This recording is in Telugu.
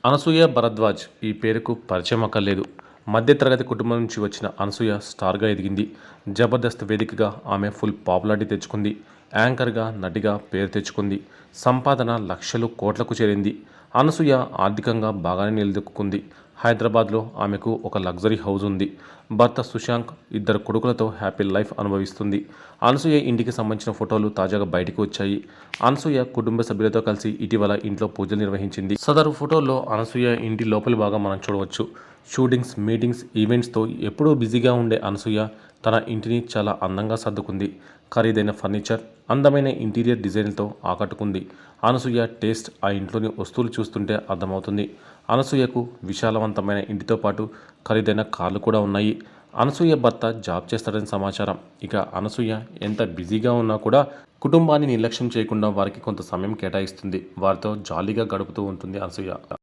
అనసూయ భరద్వాజ్ ఈ పేరుకు పరిచయం అక్కర్లేదు. మధ్యతరగతి కుటుంబం నుంచి వచ్చిన అనసూయ స్టార్గా ఎదిగింది. జబర్దస్త్ వేదికగా ఆమె ఫుల్ పాపులారిటీ తెచ్చుకుంది. యాంకర్గా, నటిగా పేరు తెచ్చుకుంది. సంపాదన లక్షలు, కోట్లకు చేరింది. అనసూయ ఆర్థికంగా బాగానే నిలదొక్కుంది. హైదరాబాద్లో ఆమెకు ఒక లగ్జరీ హౌస్ ఉంది. భర్త సుశాంక్, 2 కొడుకులతో హ్యాపీ లైఫ్ అనుభవిస్తుంది. అనసూయ ఇంటికి సంబంధించిన ఫోటోలు తాజాగా బయటకు వచ్చాయి. అనసూయ కుటుంబ సభ్యులతో కలిసి ఇటీవల ఇంట్లో పూజలు నిర్వహించింది. సదరు ఫోటోల్లో అనసూయ ఇంటి లోపలి భాగం మనం చూడవచ్చు. షూటింగ్స్, మీటింగ్స్, ఈవెంట్స్తో ఎప్పుడూ బిజీగా ఉండే అనసూయ తన ఇంటిని చాలా అందంగా సర్దుకుంది. ఖరీదైన ఫర్నిచర్, అందమైన ఇంటీరియర్ డిజైన్లతో ఆకట్టుకుంది. అనసూయ టేస్ట్ ఆ ఇంట్లోని వస్తువులు చూస్తుంటే అర్థమవుతుంది. అనసూయకు విశాలవంతమైన ఇంటితో పాటు ఖరీదైన కార్లు కూడా ఉన్నాయి. అనసూయ భర్త జాబ్ చేస్తాడని సమాచారం. ఇక అనసూయ ఎంత బిజీగా ఉన్నా కూడా కుటుంబాన్ని నిర్లక్ష్యం చేయకుండా వారికి కొంత సమయం కేటాయిస్తుంది. వారితో జాలీగా గడుపుతూ ఉంటుంది అనసూయ.